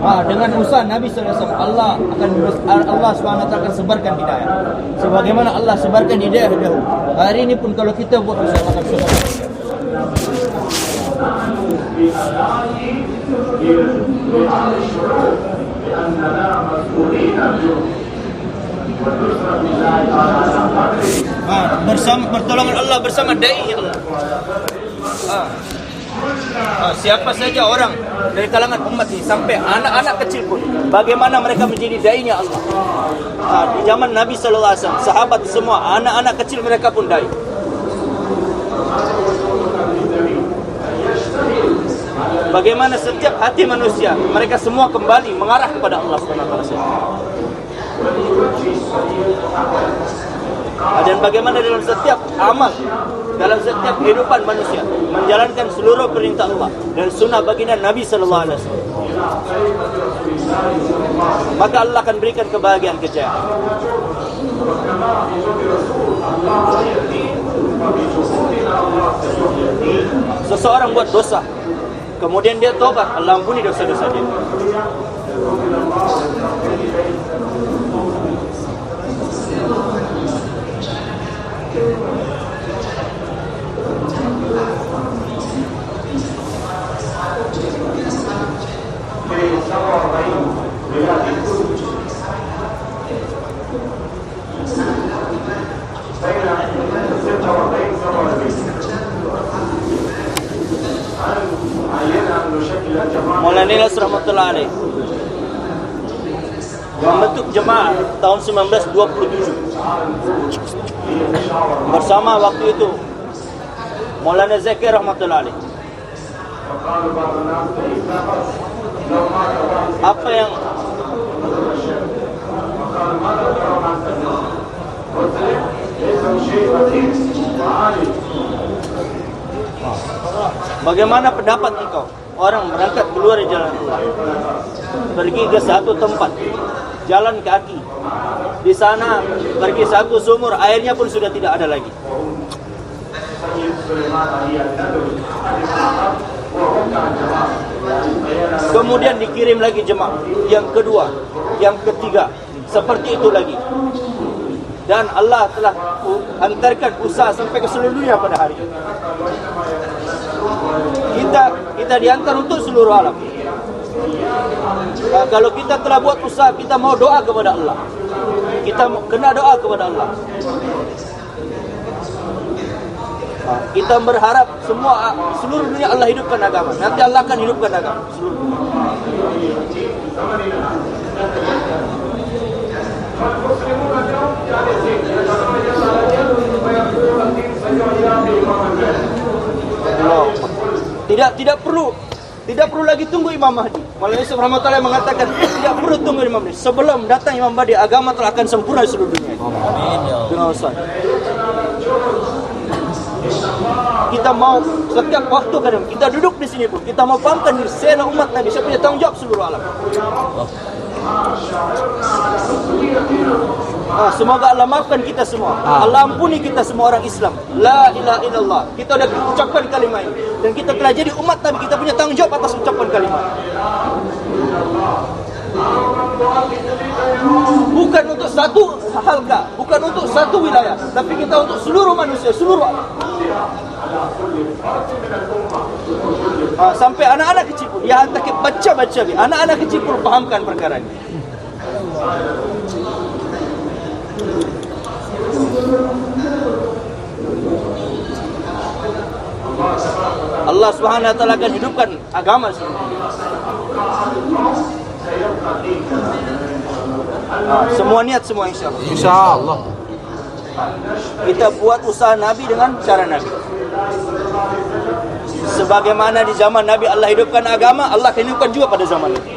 Dengan usaha Nabi SAW, Allah SWT akan sebarkan hidayah. Sebagaimana Allah sebarkan hidayah dahulu. Hari ini pun kalau kita buat usaha akan sebarkan. Pertolongan Allah bersama dai Allah. Siapa saja orang dari kalangan umat ini sampai anak-anak kecil pun, bagaimana mereka menjadi dai-nya Allah. Di zaman Nabi SAW, sahabat semua, anak-anak kecil mereka pun dai. Bagaimana setiap hati manusia, mereka semua kembali mengarah kepada Allah SWT. Dan bagaimana dalam setiap amal, dalam setiap kehidupan manusia, menjalankan seluruh perintah Allah dan sunnah baginda Nabi SAW, maka Allah akan berikan kebahagiaan kejayaan. Seseorang buat dosa, kemudian dia tobat, Allah ampuni dosa-dosa dia. Maulana Nilas rahmatullah alaih membentuk jemaah tahun 1927 bersama waktu itu Maulana Zakir rahmatullah alaih. Apa yang bagaimana pendapat engkau orang berangkat keluar dari jalan Allah, pergi ke satu tempat, jalan kaki, di sana pergi satu sumur, airnya pun sudah tidak ada lagi. Kemudian dikirim lagi jemaah yang kedua, yang ketiga, seperti itu lagi. Dan Allah telah hantarkan usaha sampai ke seluruh dunia pada hari ini. Kita diantar untuk seluruh alam. Kalau kita telah buat usaha, kita mau doa kepada Allah. Kita kena doa kepada Allah. Kita berharap seluruh dunia Allah hidupkan agama. Nanti Allah akan hidupkan agama seluruh dunia. Tidak perlu lagi tunggu Imam Mahdi. Maulana Yusuf rahmatullah mengatakan tidak perlu tunggu Imam Mahdi. Sebelum datang Imam Mahdi, agama telah akan sempurna di seluruh dunia. Amin. Dengan Ustaz. Kita mau setiap waktu kadang kita duduk di sini pun kita mau pahamkan diri sena umat Nabi, siapa punya tanggung jawab seluruh alam. Semoga Allah maafkan kita semua. Allah ampuni kita semua orang Islam. La ilaha illallah. Kita sudah ucapkan kalimat ini dan kita telah jadi umat Nabi, kita punya tanggung jawab atas ucapan kalimat. Bukan untuk satu halqa, bukan untuk satu wilayah, tapi kita untuk seluruh manusia, seluruh alam. Sampai anak-anak kecil pun, ya tak baca-baca, anak-anak kecil pun pahamkan perkara ini. Allah Subhanahu wa taala akan hidupkan agama seluruh dunia. Semua niat semua insyaallah. Insyaallah. Kita buat usaha Nabi dengan cara Nabi. Sebagaimana di zaman Nabi Allah hidupkan agama, Allah akan hidupkan juga pada zaman ini.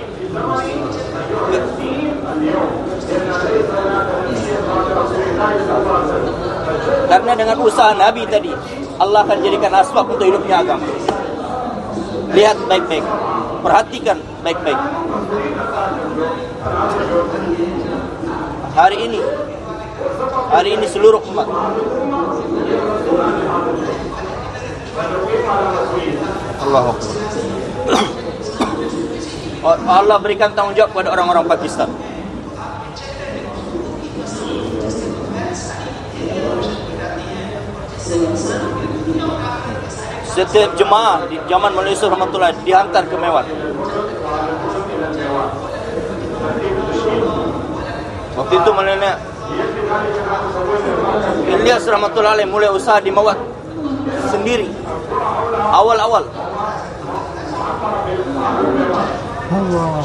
Karena dengan usaha Nabi tadi, Allah akan jadikan asbab untuk hidupnya agama. Lihat baik-baik, perhatikan baik-baik. Hari ini seluruh umat Allahu Akbar. Allah berikan tanggung jawab kepada orang-orang Pakistan. Setiap jemaah di zaman Maulana Yusuf rahmatullah dihantar ke Mewat. Waktu itu Maulana Ilyas rahmatullah alaih mulai usaha di Mewat sendiri. Awal-awal. Allah.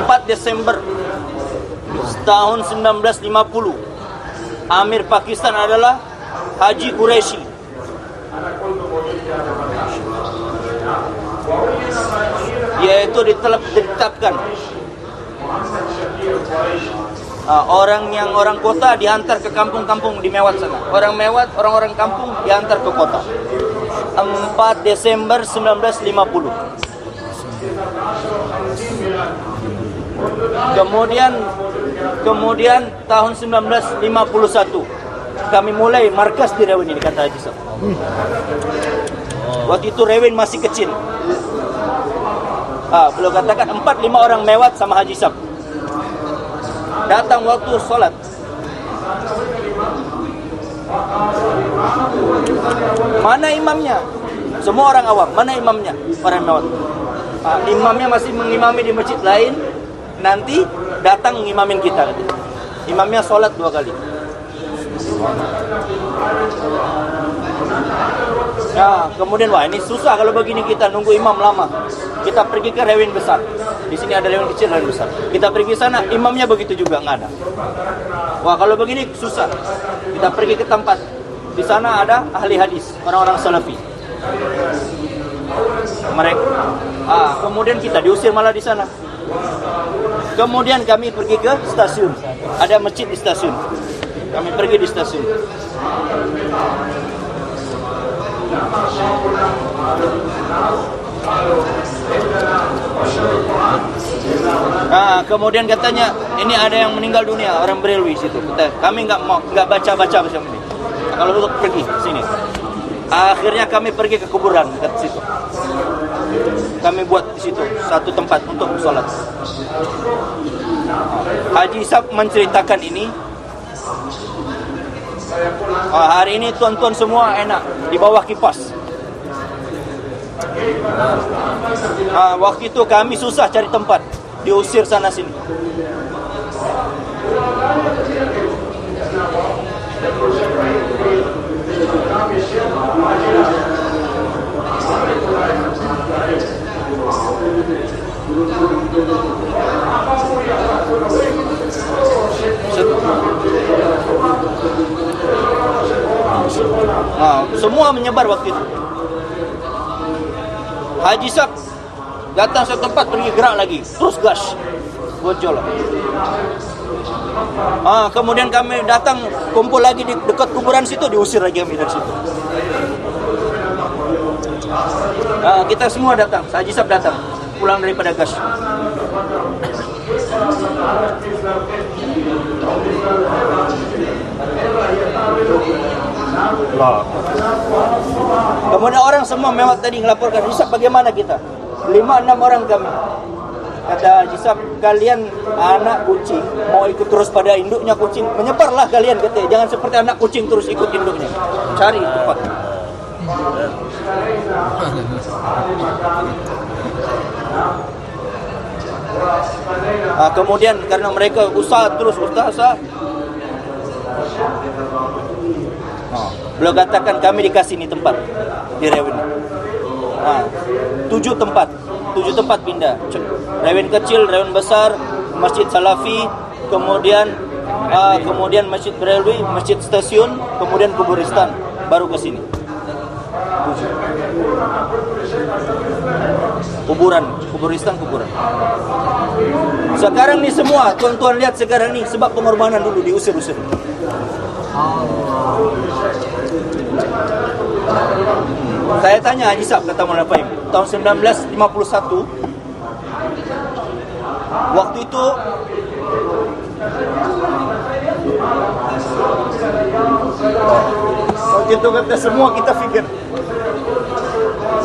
4 Desember tahun 1950, Amir Pakistan adalah Haji Qureshi. Yaitu ditetapkan orang kota dihantar ke kampung-kampung di Mewat sana. Orang Mewat, orang-orang kampung dihantar ke kota. 4 Desember 1950. Kemudian tahun 1951 kami mulai markas di Rewin ini, kata Haji Sab. Waktu itu Rewin masih kecil. Beliau katakan 4-5 orang Mewat sama Haji Sab datang waktu sholat. Mana imamnya? Semua orang awam. Mana imamnya? Orang Mewat. Imamnya masih mengimami di masjid lain. Nanti datang mengimamin kita. Imamnya sholat 2 kali. Kemudian wah ini susah kalau begini kita nunggu imam lama. Kita pergi ke Rewin besar. Di sini ada Rewin kecil, Rewin besar. Kita pergi sana, imamnya begitu juga nggak ada. Wah kalau begini susah. Kita pergi ke tempat. Di sana ada ahli hadis, orang-orang salafi. Mereka. Kemudian kita diusir malah di sana. Kemudian kami pergi ke stasiun. Ada masjid di stasiun. Kami pergi di stasiun. Kemudian katanya ini ada yang meninggal dunia, orang Berelwi situ. Kami nggak baca macam ini. Kalau untuk pergi sini. Akhirnya kami pergi ke kuburan dekat situ. Kami buat di situ satu tempat untuk sholat. Haji Sab menceritakan ini. Hari ini tuan-tuan semua enak di bawah kipas. Waktu itu kami susah cari tempat, diusir sana sini. Semua menyebar waktu itu. Haji Sab datang satu tempat, pergi gerak lagi, terus gas, bocor. Kemudian kami datang kumpul lagi di dekat kuburan situ, diusir lagi kami dari situ. Kita semua datang, Haji Sab datang, pulang daripada gas. Kemudian orang semua Mewat tadi melaporkan, Haji Sab bagaimana kita? 5-6 orang kami. Kata Haji Sab, kalian anak kucing mau ikut terus pada induknya kucing, menyebarlah kalian, katanya. Jangan seperti anak kucing terus ikut induknya. Cari tempat. Kemudian karena mereka usaha, beliau katakan kami dikasih ini tempat di Rewin. 7 tempat pindah. Rewin kecil, Rewin besar, Masjid Salafi, kemudian Masjid Berelwi, Masjid Stasiun, kemudian Kuburistan, baru ke sini. Kuburistan. Sekarang nih semua, tuan-tuan lihat sekarang nih, sebab pengorbanan dulu diusir-usir. Saya tanya Haji Sab, kata Maulana Fahim, tahun 1951, waktu itu Waktu itu kata semua kita fikir,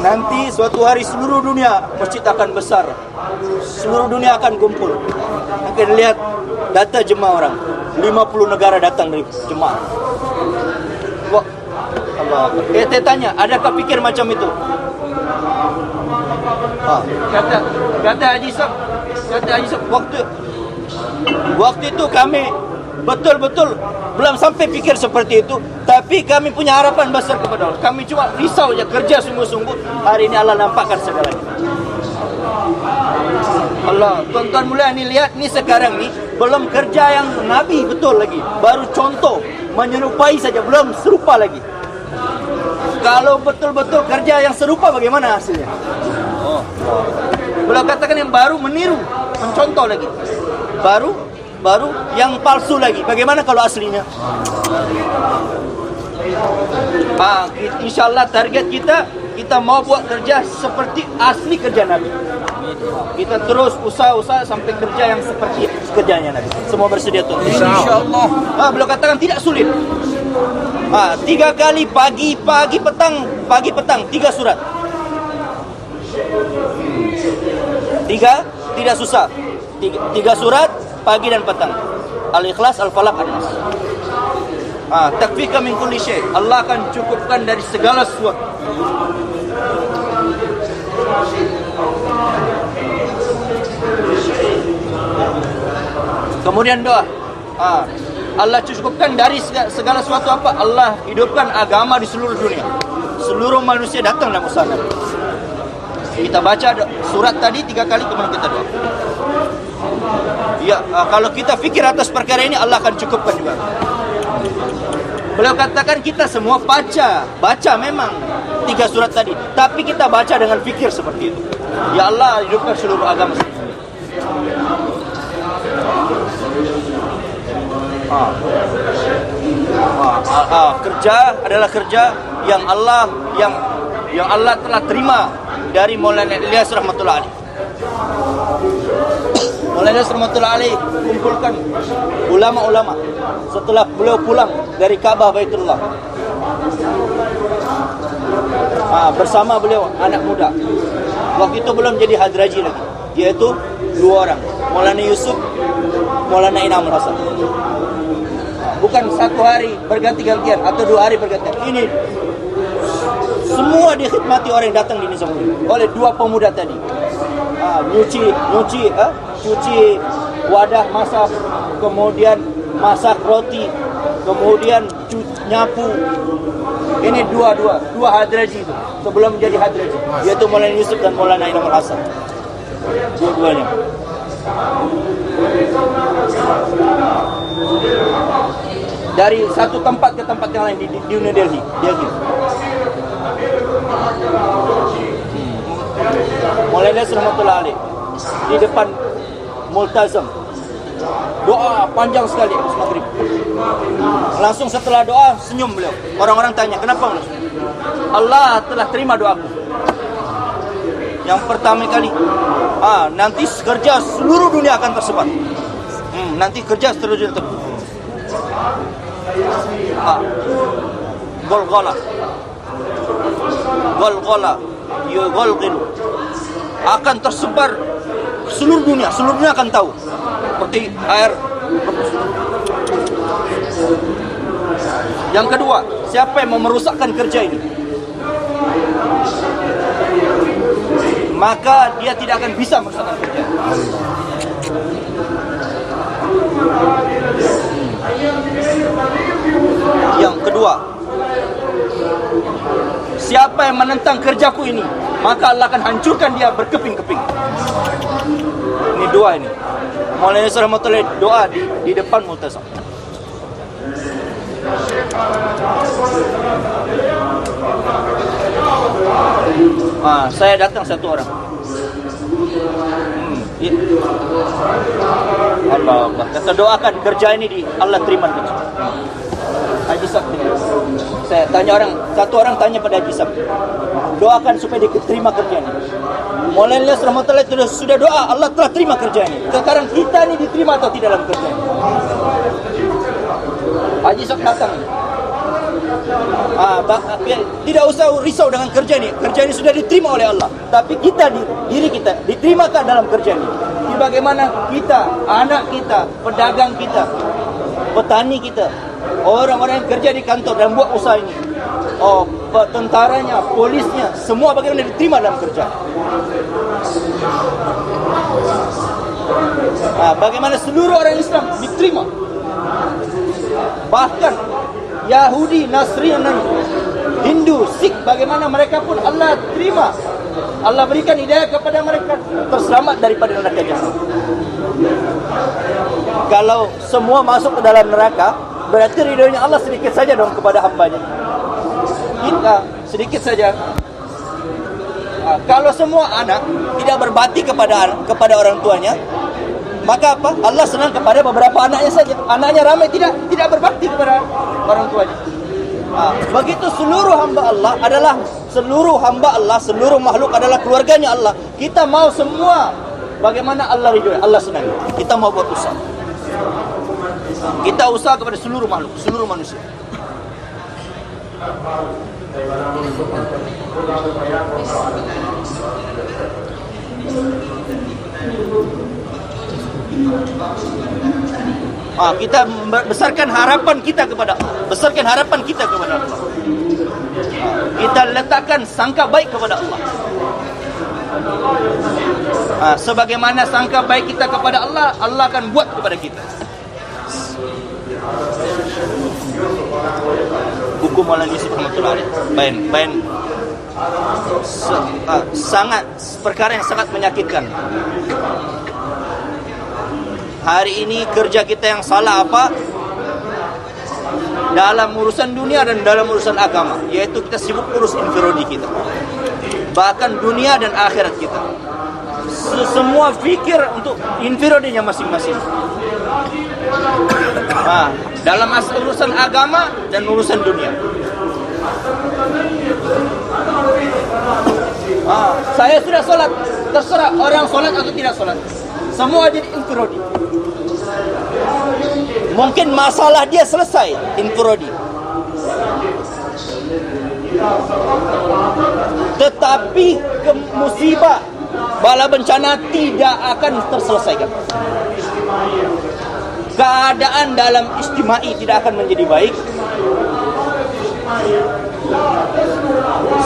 nanti suatu hari seluruh dunia masjid akan besar, seluruh dunia akan kumpul. Mungkin lihat data jemaah orang, 50 negara datang dari jemaah. Wah, Allah. Kita tanya, adakah pikir macam itu? Kata Haji Sab, waktu itu kami betul-betul belum sampai pikir seperti itu, tapi kami punya harapan besar kepada Allah. Kami cuma risau aja, kerja sungguh-sungguh. Hari ini Allah nampakkan segalanya. Allah, tuan-tuan mulia, ni lihat ni sekarang ni belum kerja yang Nabi betul lagi, baru contoh menyerupai saja, belum serupa lagi. Kalau betul-betul kerja yang serupa, bagaimana hasilnya? Belum katakan yang baru meniru, mencontoh lagi. Baru yang palsu lagi. Bagaimana kalau aslinya? InsyaAllah target kita mau buat kerja seperti asli kerja Nabi. Kita terus usaha sampai kerja yang seperti kerjanya Nabi. Semua bersedia tuan. InsyaAllah. Belum katakan tidak sulit. 3 kali pagi petang 3 surat. 3 tidak susah. 3 surat pagi dan petang. Al-Ikhlas, Al-Falaq, An-Nas. Takfika min kulli syai'. Allah akan cukupkan dari segala sesuatu. Kemudian doa. Allah cukupkan dari segala sesuatu apa? Allah hidupkan agama di seluruh dunia. Seluruh manusia datang dalam usaha Nabi. Kita baca surat tadi 3 kali, kemudian kita doa. Ya, kalau kita fikir atas perkara ini, Allah akan cukupkan juga. Beliau katakan kita semua baca memang 3 surat tadi, tapi kita baca dengan fikir seperti itu. Ya Allah, hidupkan seluruh agama. Kerja adalah kerja yang Allah telah terima dari Maulana Ilyas rahmatullah alaih. Maulana Ilyas rahmatullah alaih kumpulkan ulama-ulama setelah beliau pulang dari Ka'bah Baitullah. Bersama beliau anak muda. Waktu itu belum jadi hadraji lagi, yaitu 2 orang, Maulana Yusuf, Maulana Inamul Hasan. Bukan 1 hari berganti-gantian atau 2 hari bergantian. Ini semua dikhidmati orang yang datang di Nizam oleh 2 pemuda tadi. Cuci wadah masak, kemudian masak roti, kemudian nyapu. Ini dua hadraji itu sebelum menjadi hadraji, yaitu Maulana Yusuf dan Maulana Inamul Hasan. Dua-duanya. Dari satu tempat ke tempat yang lain di New Delhi. Maulana rahmatullah alaih di depan multazam, doa panjang sekali habis maghrib. Langsung setelah doa senyum beliau. Orang-orang tanya, kenapa? Allah telah terima doaku. Yang pertama kali, nanti kerja seluruh dunia akan tersebar. Nanti kerja seluruh dunia tersebar. Golgola yugolgilu akan tersebar seluruh dunia akan tahu, seperti air. Yang kedua, siapa yang mau merusakkan kerja ini, maka dia tidak akan bisa merusakkan kerja. Yang kedua, siapa yang menentang kerjaku ini, maka Allah akan hancurkan dia berkeping-keping. Ini 2 ini. Maulana rahmatullah doa di depan multazam. Saya datang 1 orang. Allah kata doakan kerja ini Allah terima. Haji Sab, saya tanya 1 orang tanya pada Haji Sab, doakan supaya diterima kerja ini. Maulana Ilyas rahmatullah itu sudah doa, Allah telah terima kerja ini. Sekarang kita ini diterima atau tidak dalam kerja ini? Haji Sab datang. Tidak usah risau dengan kerja ini. Kerja ini sudah diterima oleh Allah. Tapi kita, diri kita, diterimakah dalam kerja ini? Bagaimana kita, anak kita, pedagang kita, petani kita, orang-orang yang kerja di kantor dan buat usaha ini, tentaranya, polisnya, semua bagaimana diterima dalam kerja. Bagaimana seluruh orang Islam diterima. Bahkan Yahudi, Nasrani, Hindu, Sikh, bagaimana mereka pun Allah terima. Allah berikan hidayah kepada mereka, terselamat daripada neraka jahanam. Kalau semua masuk ke dalam neraka, berarti ridhonya Allah sedikit saja dong kepada hambanya. Kita sedikit saja. Kalau semua anak tidak berbakti kepada orang tuanya, maka apa? Allah senang kepada beberapa anaknya saja. Anaknya ramai tidak berbakti kepada orang tuanya. Begitu seluruh hamba Allah adalah seluruh makhluk adalah keluarganya Allah. Kita mau semua bagaimana Allah ridho, Allah senang. Kita mau buat usaha. Kita usaha kepada seluruh makhluk, seluruh manusia. Kita besarkan harapan kita kepada Allah. Kita letakkan sangka baik kepada Allah. Sebagaimana sangka baik kita kepada Allah, Allah akan buat kepada kita. Buku Maulana Yusuf rahmatullahi alaih, sangat perkara yang sangat menyakitkan. Hari ini kerja kita yang salah apa? Dalam urusan dunia dan dalam urusan agama, yaitu kita sibuk urus infirodi kita, bahkan dunia dan akhirat kita. Semua fikir untuk infirodinya masing-masing. Dalam urusan agama dan urusan dunia. Saya sudah sholat, terserah orang sholat atau tidak sholat, semua jadi infirodi. Mungkin masalah dia selesai, infirodi. Tetapi musibah, bala bencana tidak akan terselesaikan. Keadaan dalam istimai tidak akan menjadi baik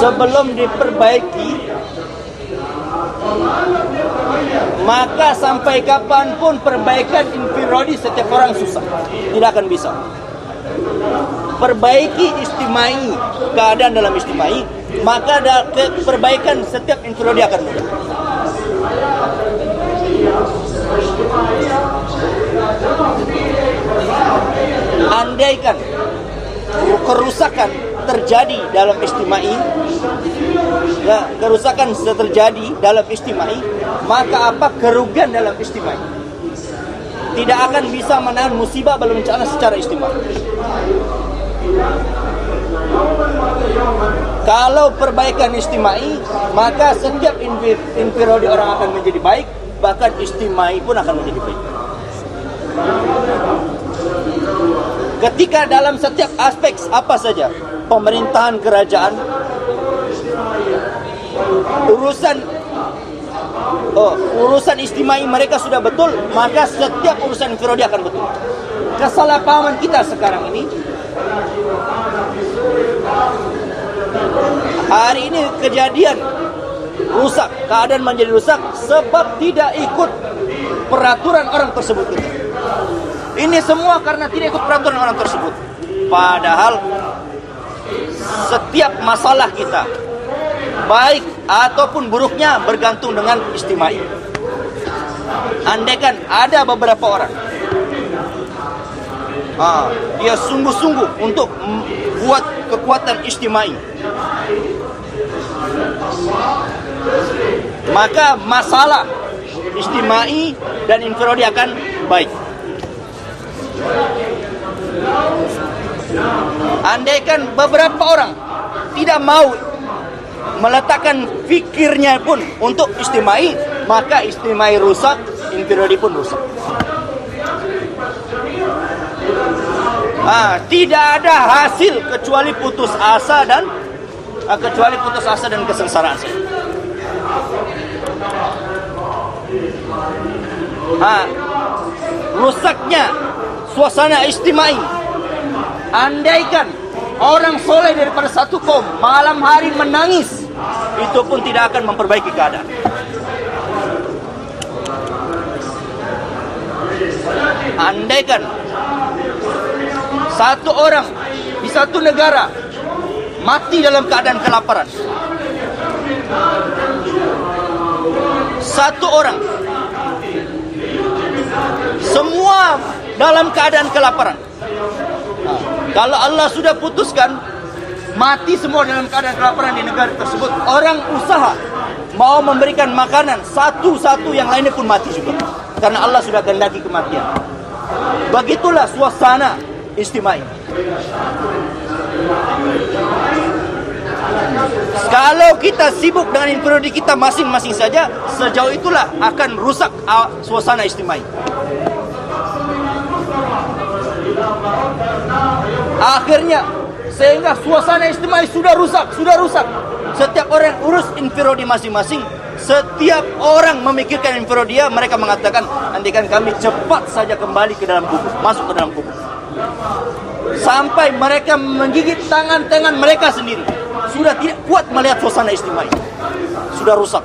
sebelum diperbaiki. Maka sampai kapanpun perbaikan infirodi setiap orang susah, tidak akan bisa. Perbaiki istimai, keadaan dalam istimai, maka perbaikan setiap infirodi akan mudah. Andaikan kerusakan terjadi dalam istimai, kerusakan terjadi dalam istimai, maka apa kerugian dalam istimai? Tidak akan bisa menahan musibah bala bencana secara istimai. Kalau perbaikan istimai, maka setiap infirodi orang akan menjadi baik, bahkan istimai pun akan menjadi baik. Ketika dalam setiap aspek apa saja, pemerintahan kerajaan, urusan istimai mereka sudah betul, maka setiap urusan infirodi akan betul. Kesalahpahaman kita sekarang ini, hari ini kejadian rusak, keadaan menjadi rusak sebab tidak ikut peraturan orang tersebut. Ini semua karena tidak ikut peraturan orang tersebut. Padahal setiap masalah kita, baik ataupun buruknya, bergantung dengan istimai. Andaikan ada beberapa orang dia sungguh-sungguh untuk buat kekuatan istimai, maka masalah istimai dan infirodi akan baik. Andaikan beberapa orang tidak mau meletakkan fikirnya pun untuk istimai, maka istimai rusak, infirodi pun rusak. Tidak ada hasil kecuali putus asa dan kesengsaraan saja. Rusaknya suasana istimai. Andaikan orang soleh daripada satu kaum malam hari menangis, itu pun tidak akan memperbaiki keadaan. Andaikan satu orang di satu negara mati dalam keadaan kelaparan, satu orang, semua dalam keadaan kelaparan. Kalau Allah sudah putuskan mati semua dalam keadaan kelaparan di negara tersebut, orang usaha mau memberikan makanan satu-satu, yang lainnya pun mati juga, karena Allah sudah kehendaki kematian. Begitulah suasana istimai. Kalau kita sibuk dengan inferiority kita masing-masing saja, sejauh itulah akan rusak suasana istimai. Akhirnya sehingga suasana istimai sudah rusak. Setiap orang urus inferiority masing-masing. Setiap orang memikirkan inferiority dia. Mereka mengatakan, andaikan kami cepat saja kembali ke dalam kubur, masuk ke dalam kubur. Sampai mereka menggigit tangan mereka sendiri. Sudah tidak kuat melihat suasana istimai. Sudah rusak.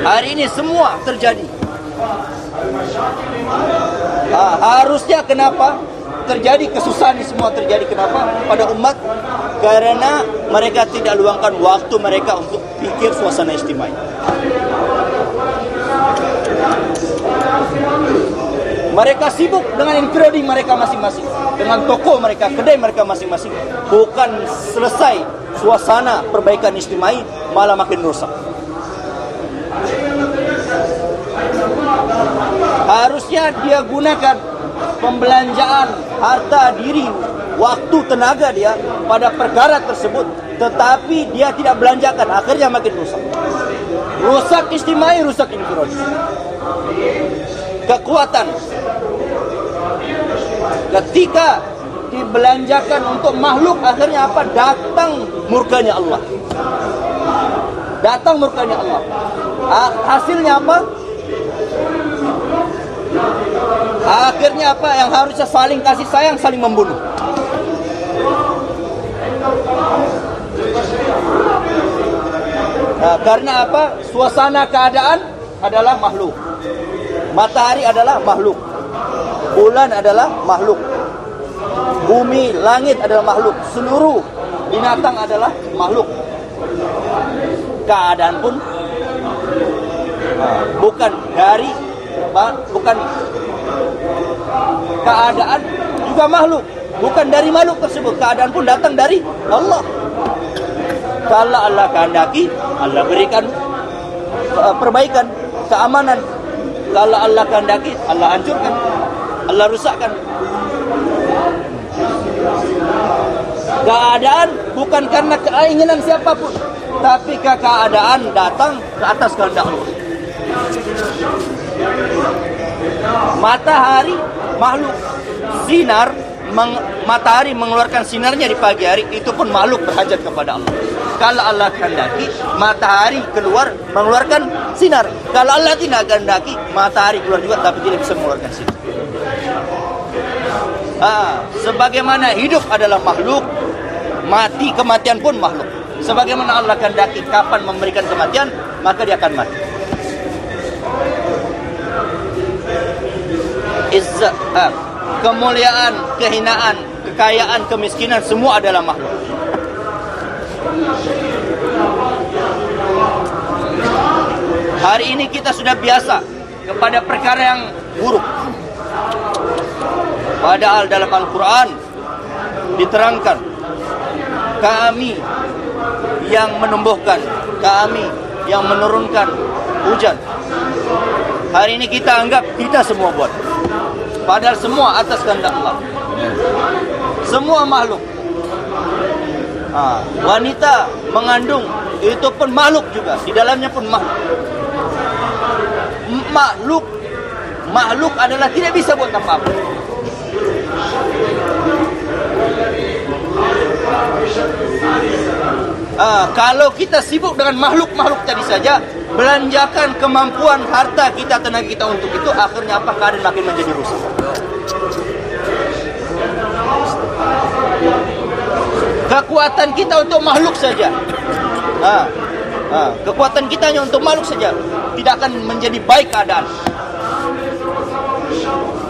Hari ini semua terjadi. Harusnya kenapa terjadi kesusahan ini semua terjadi? Kenapa pada umat? Karena mereka tidak luangkan waktu mereka untuk pikir suasana istimai. Mereka sibuk dengan inferiority mereka masing-masing, dengan toko mereka, kedai mereka masing-masing. Bukan selesai suasana perbaikan istimai, malah makin rusak. Harusnya dia gunakan pembelanjaan harta diri, waktu, tenaga dia pada perkara tersebut, tetapi dia tidak belanjakan, akhirnya makin rusak. Rusak istimai, rusak inferiority. Kekuatan ketika dibelanjakan untuk makhluk, akhirnya apa? Datang murkanya Allah. Datang murkanya Allah. Hasilnya apa? Akhirnya apa? Yang harusnya saling kasih sayang, saling membunuh. Karena apa? Suasana keadaan adalah makhluk. Matahari adalah makhluk. Bulan adalah makhluk. Bumi, langit adalah makhluk. Seluruh binatang adalah makhluk. Keadaan pun bukan keadaan juga makhluk. Bukan dari makhluk tersebut. Keadaan pun datang dari Allah. Kalau Allah kehendaki, Allah berikan perbaikan, keamanan. Kalau Allah kehendaki, Allah hancurkan, Allah rusakkan. Keadaan bukan karena keinginan siapapun, tapi keadaan datang ke atas kehendak Allah. Matahari makhluk, sinar, matahari mengeluarkan sinarnya di pagi hari, itu pun makhluk berhajat kepada Allah. Kalau Allah kehendaki, matahari keluar mengeluarkan sinar. Kalau Allah tidak kehendaki, matahari keluar juga tapi tidak bisa mengeluarkan sinar. Sebagaimana hidup adalah makhluk, mati, kematian pun makhluk. Sebagaimana Allah kehendaki kapan memberikan kematian, maka dia akan mati. Izzat, kemuliaan, kehinaan, kekayaan, kemiskinan, semua adalah makhluk. Hari ini kita sudah biasa kepada perkara yang buruk. Padahal dalam Al-Quran diterangkan, kami yang menumbuhkan, kami yang menurunkan hujan. Hari ini kita anggap kita semua buat. Padahal semua atas kehendak Allah. Semua makhluk. Wanita mengandung itu pun makhluk juga, di dalamnya pun makhluk. Makhluk adalah tidak bisa buat apa-apa. Kalau kita sibuk dengan makhluk-makhluk tadi saja, belanjakan kemampuan, harta kita, tenaga kita untuk itu, akhirnya apa? Keadaan makin menjadi rusak. Kekuatan kita untuk makhluk saja, kekuatan kita hanya untuk makhluk saja, tidak akan menjadi baik keadaan.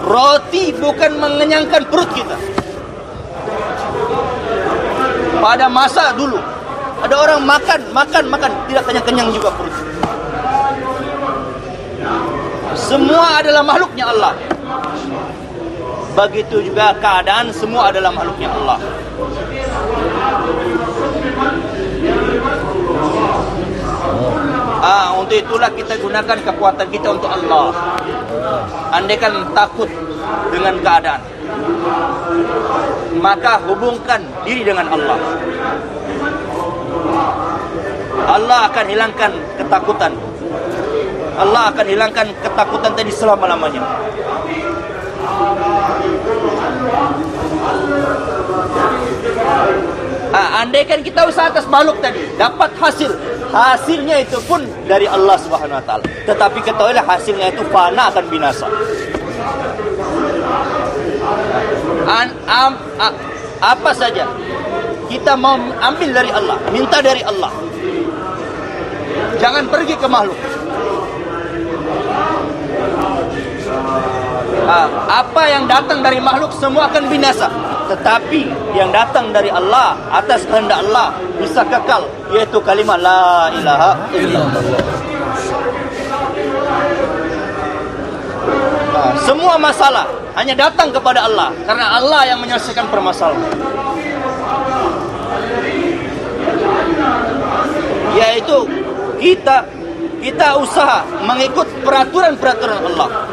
Roti bukan mengenyangkan perut kita. Pada masa dulu ada orang makan tidak kenyang juga perut. Semua adalah makhluknya Allah. Begitu juga keadaan, semua adalah makhluknya Allah. Untuk itulah kita gunakan kekuatan kita untuk Allah. Andaikan takut dengan keadaan, maka hubungkan diri dengan Allah. Allah akan hilangkan ketakutan. Allah akan hilangkan ketakutan tadi selama-lamanya. Andaikan kita usaha atas makhluk tadi, dapat hasilnya itu pun dari Allah Subhanahu wa taala. Tetapi ketahuilah hasilnya itu fana, akan binasa. Apa saja kita mau ambil dari Allah, minta dari Allah. Jangan pergi ke makhluk. Apa yang datang dari makhluk semua akan binasa. Tetapi yang datang dari Allah atas kehendak Allah bisa kekal, yaitu kalimat la ilaha illallah. Semua masalah hanya datang kepada Allah, karena Allah yang menyelesaikan permasalahan. Yaitu kita usaha mengikut peraturan-peraturan Allah.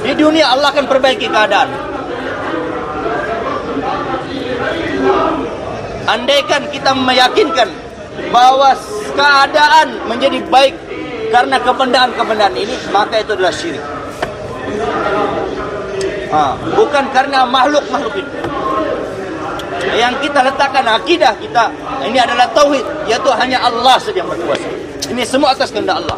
Di dunia Allah akan perbaiki keadaan. Andaikan kita meyakinkan bahwa keadaan menjadi baik karena kebenaran-kebenaran ini, maka itu adalah syirik. Bukan karena makhluk-makhluk itu. Yang kita letakkan akidah kita, ini adalah tauhid, yaitu hanya Allah saja yang berkuasa. Ini semua atas kehendak Allah.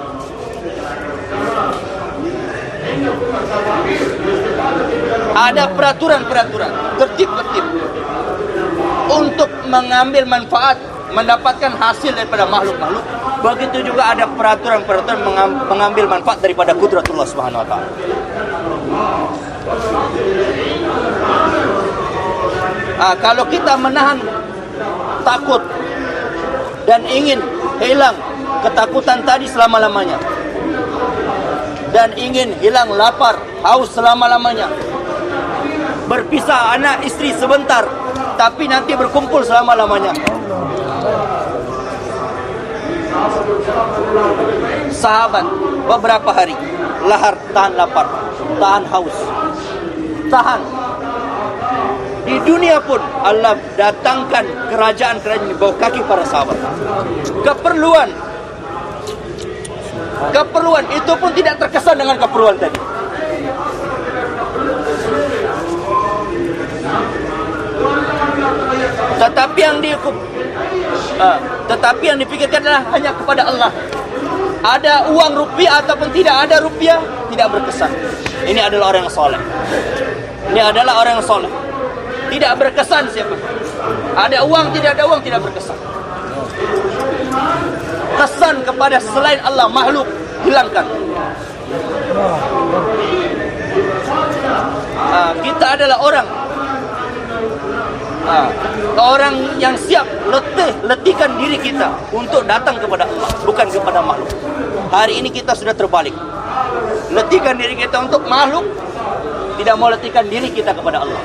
Ada peraturan-peraturan, tertib-tertib untuk mengambil manfaat, mendapatkan hasil daripada makhluk-makhluk. Begitu juga ada peraturan-peraturan mengambil manfaat daripada kudratullah Subhanahu wa taala. Kalau kita menahan takut dan ingin hilang ketakutan tadi selama-lamanya, dan ingin hilang lapar, haus selama-lamanya, berpisah anak istri sebentar, tapi nanti berkumpul selama-lamanya. Sahabat beberapa hari lahar, tahan lapar, tahan haus, tahan. Di dunia pun Allah datangkan kerajaan-kerajaan di bawah kaki para sahabat. Keperluan itu pun tidak terkesan dengan keperluan tadi. Tetapi yang dipikirkan adalah hanya kepada Allah. Ada uang rupiah ataupun tidak ada rupiah, tidak berkesan. Ini adalah orang yang soleh. Ini adalah orang yang soleh. Tidak berkesan siapa. Ada uang, tidak ada uang, tidak berkesan. Kesan kepada selain Allah, makhluk, hilangkan. Kita adalah orang yang siap letihkan diri kita untuk datang kepada Allah, bukan kepada makhluk. Hari ini kita sudah terbalik. Letihkan diri kita untuk makhluk, tidak mau letihkan diri kita kepada Allah.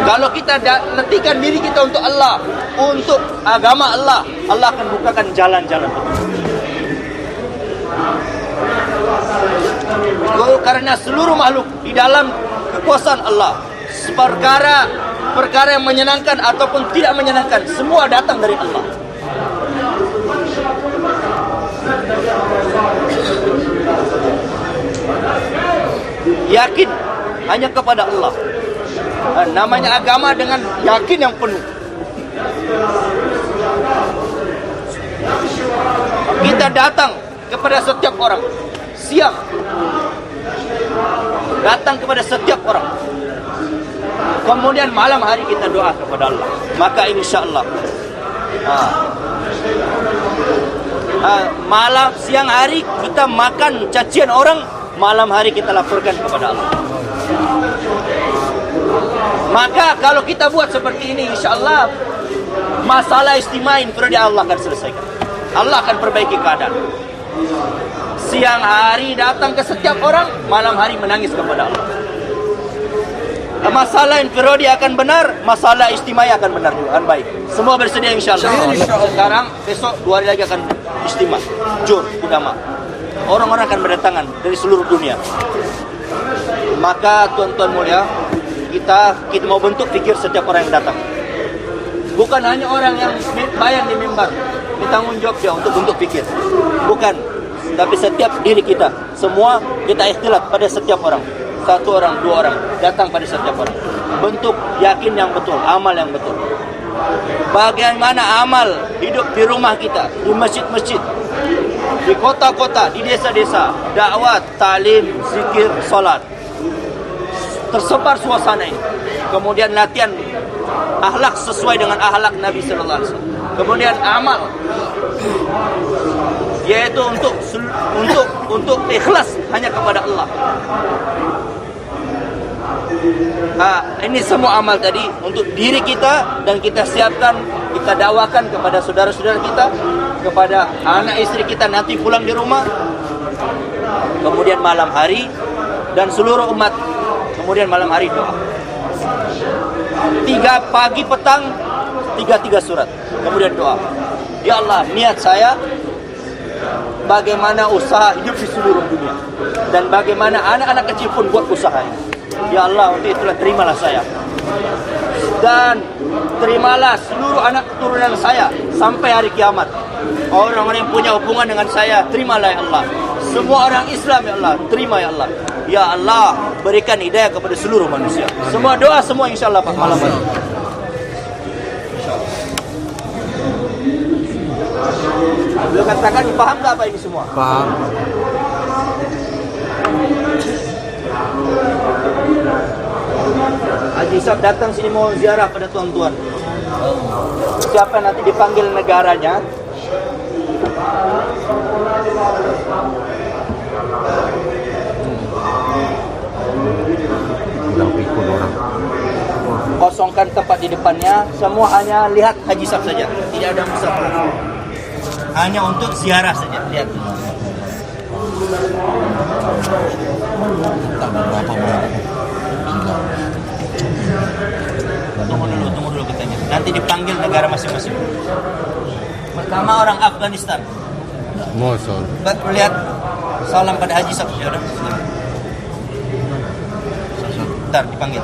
Kalau kita letihkan diri kita untuk Allah, untuk agama Allah, Allah akan bukakan jalan-jalan. Karena seluruh makhluk di dalam kekuasaan Allah. Perkara perkara yang menyenangkan ataupun tidak menyenangkan, semua datang dari Allah. Yakin hanya kepada Allah. Namanya agama dengan yakin yang penuh. Kita datang kepada setiap orang siang, datang kepada setiap orang, kemudian malam hari kita doa kepada Allah. Maka insya Allah malam siang hari kita makan cacian orang, malam hari kita laporkan kepada Allah. Maka kalau kita buat seperti ini, insya Allah masalah istimewa inferior Allah akan selesaikan. Allah akan perbaiki keadaan. Siang hari datang ke setiap orang, malam hari menangis kepada Allah. Masalah inferior akan benar, masalah istimewa akan benar juga, akan baik. Semua bersedia insya Allah. Sekarang, besok 2 hari lagi akan istimewa Jur Udama. Orang-orang akan berdatangan dari seluruh dunia. Maka tuan-tuan mulia, kita mau bentuk fikir setiap orang yang datang. Bukan hanya orang yang bayan di mimbar, ini tanggung jawab dia untuk bentuk fikir. Bukan, tapi setiap diri kita, semua kita ikhtilat pada setiap orang. 1 orang, 2 orang, datang pada setiap orang. Bentuk yakin yang betul, amal yang betul. Bagaimana amal hidup di rumah kita, di masjid-masjid, di kota-kota, di desa-desa, dakwah, talim, zikir, salat. Tersebar suasana ini. Kemudian latihan akhlak sesuai dengan akhlak Nabi sallallahu alaihi wasallam. Kemudian amal, yaitu untuk ikhlas hanya kepada Allah. Ini semua amal tadi untuk diri kita, dan kita siapkan, kita dakwakan kepada saudara-saudara kita, kepada anak istri kita nanti pulang di rumah. Kemudian malam hari dan seluruh umat. Kemudian malam hari doa. 3 pagi petang, 3 surat. Kemudian doa. Ya Allah, niat saya bagaimana usaha hidup di seluruh dunia, dan bagaimana anak-anak kecil pun buat usaha ini. Ya Allah, untuk itulah terimalah saya, dan terimalah seluruh anak keturunan saya sampai hari kiamat. Orang-orang yang punya hubungan dengan saya, terimalah ya Allah. Semua orang Islam ya Allah, terima ya Allah. Ya Allah, berikan hidayah kepada seluruh manusia. Semua doa semua insyaAllah Pak malam ini. Beliau katakan, paham tak apa ini semua? Paham. Haji Isap datang sini mau ziarah pada tuan-tuan. Siapa nanti dipanggil negaranya, kosongkan tempat di depannya, semua hanya lihat Haji Isap saja, tidak ada musafir, hanya untuk ziarah saja. Lihat. Tunggu dulu katanya. Nanti dipanggil negara masing-masing. Pertama orang Afghanistan. Mosul. Lihat, salam pada Haji Isap. Ya udah. Bentar dipanggil.